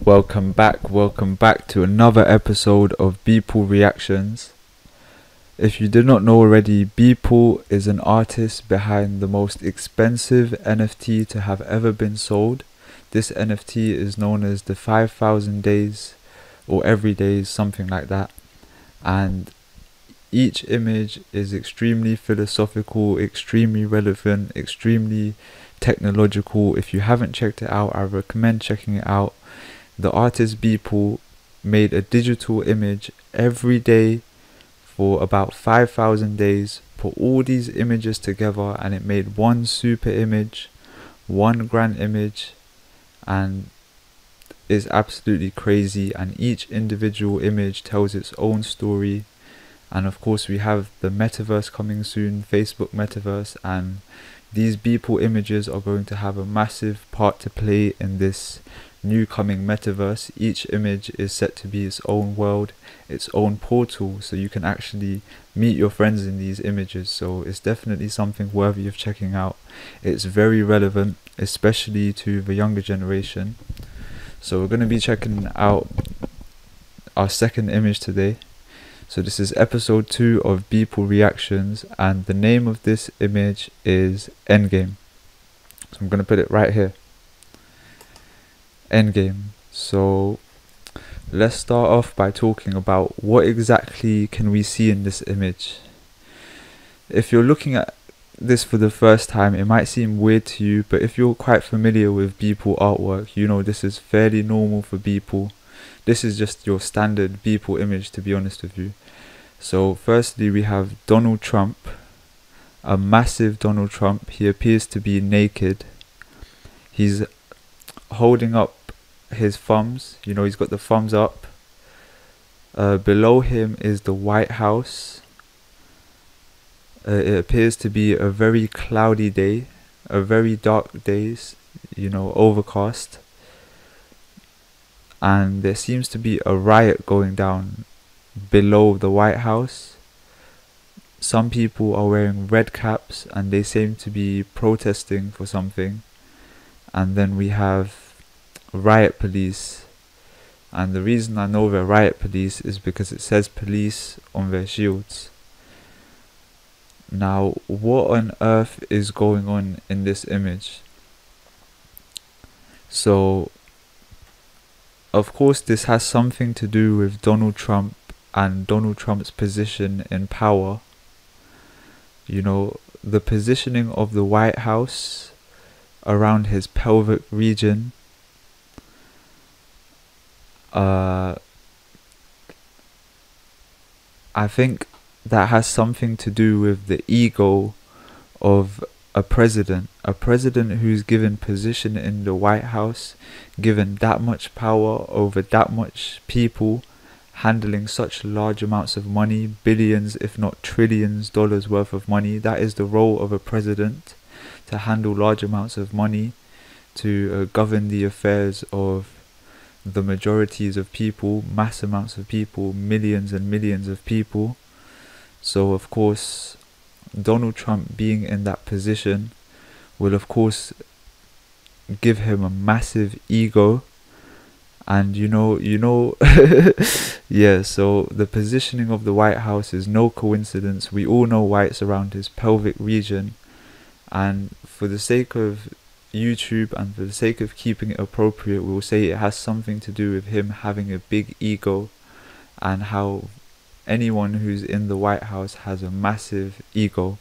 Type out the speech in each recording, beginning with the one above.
Welcome back to another episode of Beeple Reactions. If you did not know already, Beeple is an artist behind the most expensive NFT to have ever been sold. This NFT is known as the 5,000 days or every days, something like that. And each image is extremely philosophical, extremely relevant, extremely technological. If you haven't checked it out, I recommend checking it out. The artist Beeple made a digital image every day for about 5,000 days, put all these images together, and it made one super image, one grand image, and it's absolutely crazy. And each individual image tells its own story. And of course we have the metaverse coming soon, Facebook metaverse, and these Beeple images are going to have a massive part to play in this new coming metaverse. Each image is set to be its own world, its own portal, so you can actually meet your friends in these images. So it's definitely something worthy of checking out. It's very relevant, especially to the younger generation. So we're going to be checking out our second image today. So this is episode 2 of Beeple Reactions, and the name of this image is ENDGAME. So I'm going to put it right here. ENDGAME. So let's start off by talking about what exactly can we see in this image. If you're looking at this for the first time, it might seem weird to you, but if you're quite familiar with Beeple artwork, you know this is fairly normal for Beeple. This is just your standard Beeple image, to be honest with you. So firstly we have Donald Trump, a massive Donald Trump. He appears to be naked. He's holding up his thumbs, you know, he's got the thumbs up. Below him is the White House. It appears to be a very cloudy day, a very dark day, you know, overcast. And there seems to be a riot going down below the White House. Some people are wearing red caps and they seem to be protesting for something. And then we have riot police, and the reason I know they're riot police is because it says police on their shields. Now, what on earth is going on in this image? So of course this has something to do with Donald Trump and Donald Trump's position in power. You know, the positioning of the White House around his pelvic region. I think that has something to do with the ego of a president who's given position in the White House, given that much power over that much people, handling such large amounts of money, billions if not trillions dollars worth of money. That is the role of a president, to handle large amounts of money, to govern the affairs of the majorities of people, mass amounts of people, millions and millions of people. So of course Donald Trump being in that position will of course give him a massive ego. And you know yeah, so the positioning of the White House is no coincidence. We all know why it's around his pelvic region, and for the sake of YouTube and for the sake of keeping it appropriate, we will say it has something to do with him having a big ego, and how anyone who's in the White House has a massive ego.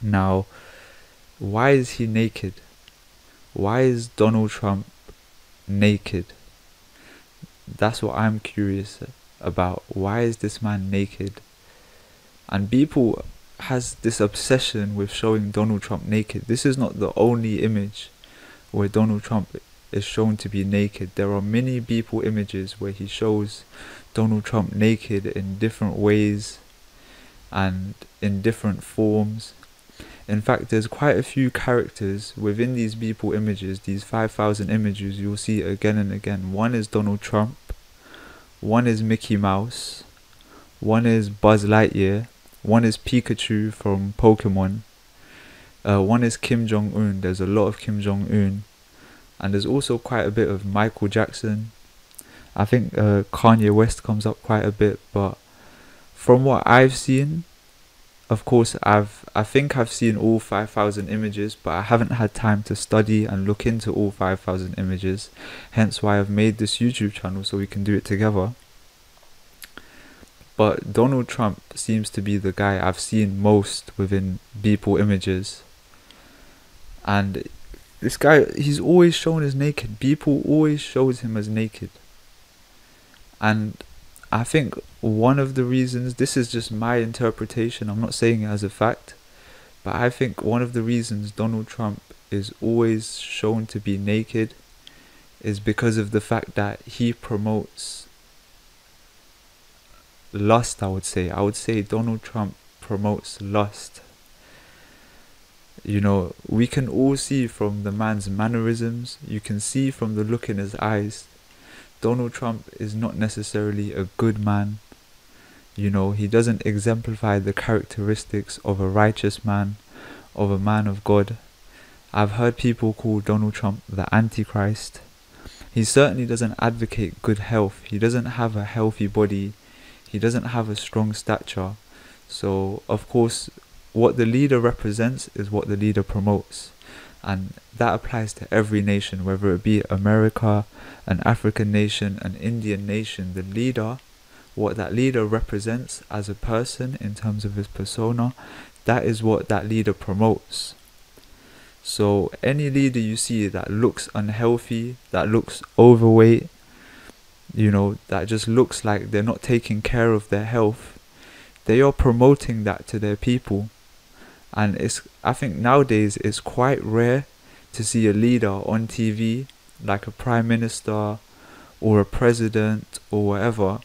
Now, why is he naked? Why is Donald Trump naked? That's what I'm curious about. Why is this man naked? And Beeple has this obsession with showing Donald Trump naked. This is not the only image where Donald Trump is shown to be naked. There are many Beeple images where he shows Donald Trump naked in different ways and in different forms. In fact, there's quite a few characters within these Beeple images, these 5,000 images you'll see again and again. One is Donald Trump, one is Mickey Mouse, one is Buzz Lightyear, one is Pikachu from Pokemon, one is Kim Jong-un. There's a lot of Kim Jong-un. and there's also quite a bit of Michael Jackson. I think Kanye West comes up quite a bit, but from what I've seen, of course, I think I've seen all 5,000 images, but I haven't had time to study and look into all 5,000 images. Hence why I've made this YouTube channel so we can do it together. But Donald Trump seems to be the guy I've seen most within Beeple images. And this guy, he's always shown as naked. Beeple always shows him as naked. And I think one of the reasons, this is just my interpretation, I'm not saying it as a fact, but I think one of the reasons Donald Trump is always shown to be naked is because of the fact that he promotes lust. I would say Donald Trump promotes lust. You know, we can all see from the man's mannerisms, you can see from the look in his eyes, Donald Trump is not necessarily a good man. You know, he doesn't exemplify the characteristics of a righteous man, of a man of God. I've heard people call Donald Trump the Antichrist. He certainly doesn't advocate good health. He doesn't have a healthy body. He doesn't have a strong stature. So, of course, what the leader represents is what the leader promotes. And that applies to every nation, whether it be America, an African nation, an Indian nation. The leader, what that leader represents as a person in terms of his persona, that is what that leader promotes. So any leader you see that looks unhealthy, that looks overweight, you know, that just looks like they're not taking care of their health, they are promoting that to their people. And I think nowadays it's quite rare to see a leader on TV, like a prime minister or a president or whatever,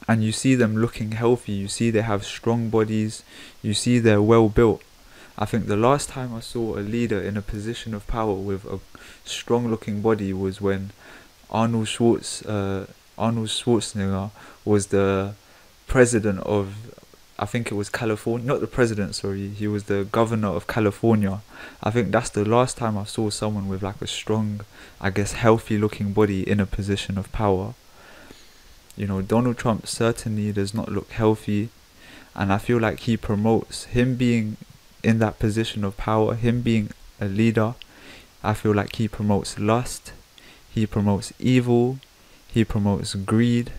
and you see them looking healthy, you see they have strong bodies, you see they're well built. I think the last time I saw a leader in a position of power with a strong looking body was when Arnold Schwarzenegger was the president of, I think it was California, not the president, sorry, he was the governor of California. I think that's the last time I saw someone with like a strong, I guess, healthy looking body in a position of power. You know, Donald Trump certainly does not look healthy, and I feel like he promotes, him being in that position of power, him being a leader, I feel like he promotes lust, he promotes evil, he promotes greed,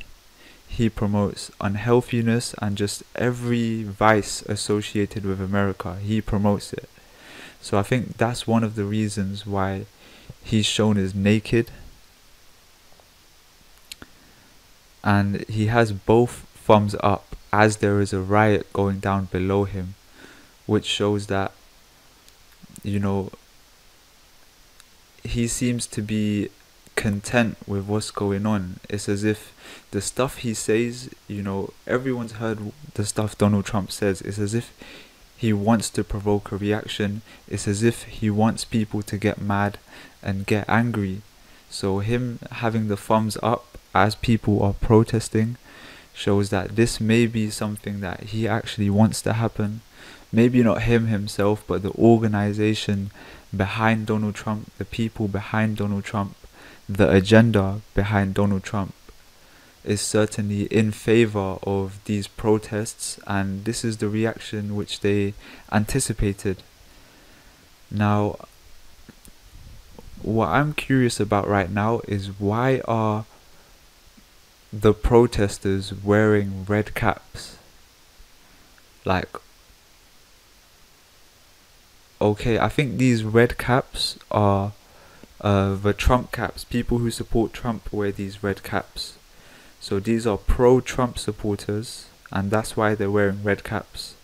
he promotes unhealthiness, and just every vice associated with America, he promotes it. So I think that's one of the reasons why he's shown as naked. And he has both thumbs up as there is a riot going down below him, which shows that, you know, he seems to be content with what's going on. It's as if the stuff he says, you know, everyone's heard the stuff Donald Trump says. It's as if he wants to provoke a reaction. It's as if he wants people to get mad and get angry. So him having the thumbs up as people are protesting shows that this may be something that he actually wants to happen. Maybe not him himself, but the organization behind Donald Trump, the people behind Donald Trump, the agenda behind Donald Trump is certainly in favor of these protests, and this is the reaction which they anticipated. Now, what I'm curious about right now is, why are the protesters wearing red caps? Like, okay, I think these red caps are the Trump caps. People who support Trump wear these red caps. So these are pro-Trump supporters, and that's why they're wearing red caps.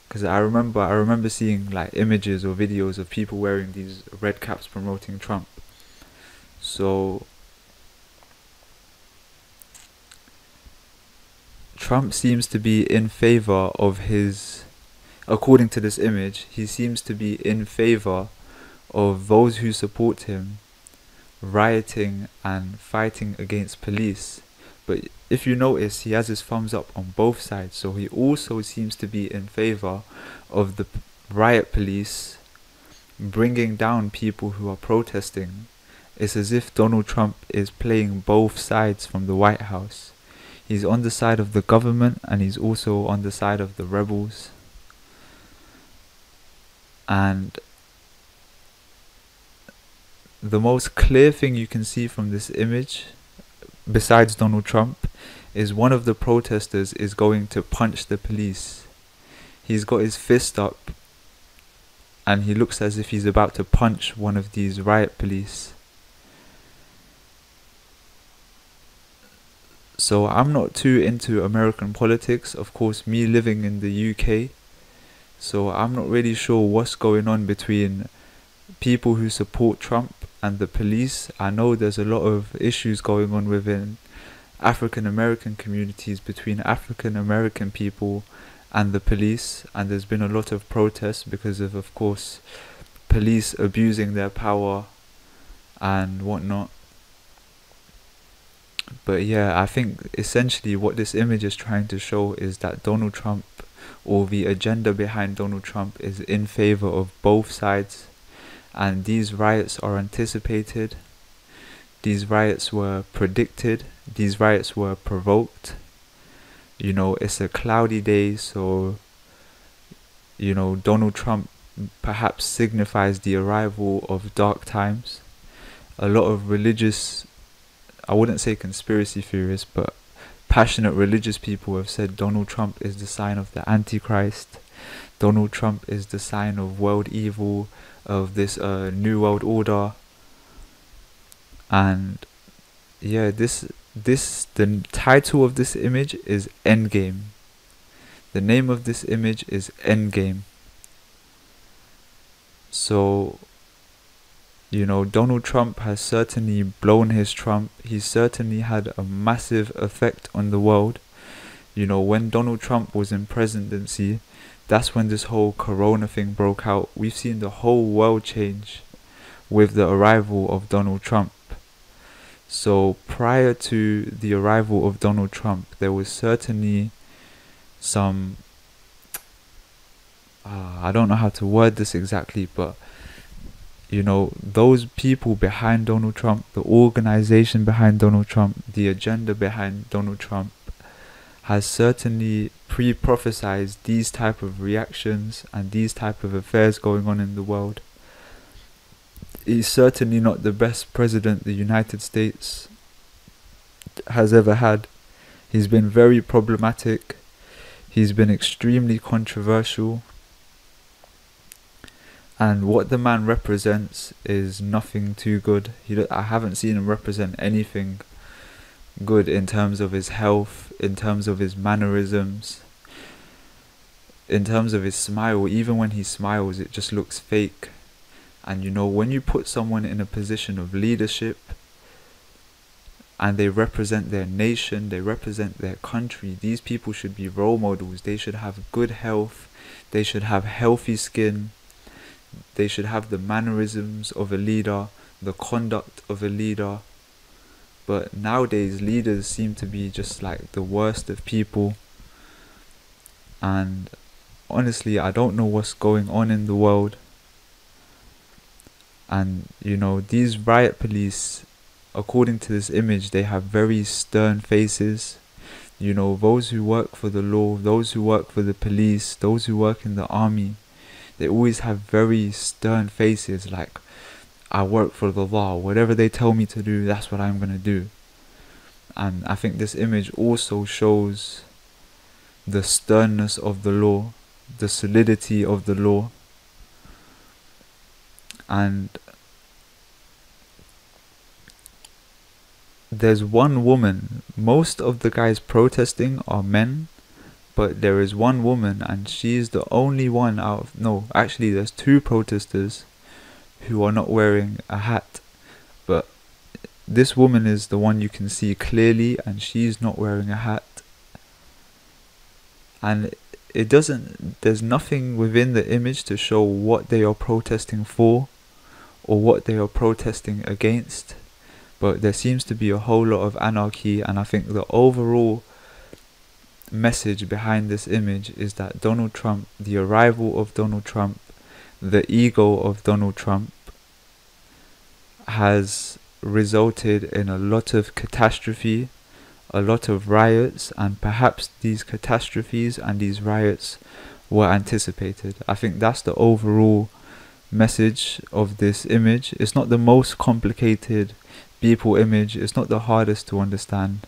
Because I remember seeing like images or videos of people wearing these red caps promoting Trump. So Trump seems to be in favor of his, according to this image, he seems to be in favor of those who support him rioting and fighting against police. But if you notice, he has his thumbs up on both sides, so he also seems to be in favor of the riot police bringing down people who are protesting. It's as if Donald Trump is playing both sides from the White House. He's on the side of the government and he's also on the side of the rebels. And the most clear thing you can see from this image, besides Donald Trump, is one of the protesters is going to punch the police. He's got his fist up and he looks as if he's about to punch one of these riot police. So I'm not too into American politics, of course, me living in the UK, so I'm not really sure what's going on between people who support Trump and the police. I know there's a lot of issues going on within African American communities between African American people and the police, and there's been a lot of protests because of course, police abusing their power and whatnot. But yeah, I think essentially what this image is trying to show is that Donald Trump, or the agenda behind Donald Trump, is in favor of both sides, and these riots are anticipated, these riots were predicted, these riots were provoked. You know, it's a cloudy day, so you know, Donald Trump perhaps signifies the arrival of dark times. A lot of religious, I wouldn't say conspiracy theorists, but passionate religious people have said Donald Trump is the sign of the Antichrist. Donald Trump is the sign of world evil, of this new world order. And yeah, the title of this image is Endgame. The name of this image is Endgame. So, you know, Donald Trump has certainly blown his trump. He's certainly had a massive effect on the world. You know, when Donald Trump was in presidency, that's when this whole corona thing broke out. We've seen the whole world change with the arrival of Donald Trump. So prior to the arrival of Donald Trump, there was certainly some, I don't know how to word this exactly, but you know, those people behind Donald Trump, the organization behind Donald Trump, the agenda behind Donald Trump, has certainly pre-prophesized these type of reactions and these type of affairs going on in the world. He's certainly not the best president the United States has ever had. He's been very problematic. He's been extremely controversial. And what the man represents is nothing too good. I haven't seen him represent anything good in terms of his health, in terms of his mannerisms, in terms of his smile. Even when he smiles, it just looks fake. And you know, when you put someone in a position of leadership and they represent their nation, they represent their country, these people should be role models. They should have good health, they should have healthy skin, they should have the mannerisms of a leader, the conduct of a leader. But nowadays leaders seem to be just like the worst of people. And honestly, I don't know what's going on in the world. And you know, these riot police, according to this image, they have very stern faces. You know, those who work for the law, those who work for the police, those who work in the army, they always have very stern faces, like, I work for the law, whatever they tell me to do, that's what I'm gonna do. And I think this image also shows the sternness of the law, the solidity of the law. And there's one woman. Most of the guys protesting are men, but there is one woman, and she's the only one out of, no, actually there's two protesters who are not wearing a hat, but this woman is the one you can see clearly, and she's not wearing a hat. And it doesn't, there's nothing within the image to show what they are protesting for or what they are protesting against, but there seems to be a whole lot of anarchy. And I think the overall message behind this image is that Donald Trump, the arrival of Donald Trump, the ego of Donald Trump has resulted in a lot of catastrophe, a lot of riots, and perhaps these catastrophes and these riots were anticipated. I think that's the overall message of this image. It's not the most complicated Beeple image, it's not the hardest to understand,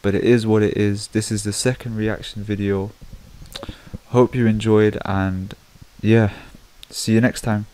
but it is what it is. This is the second reaction video. Hope you enjoyed, and yeah, see you next time.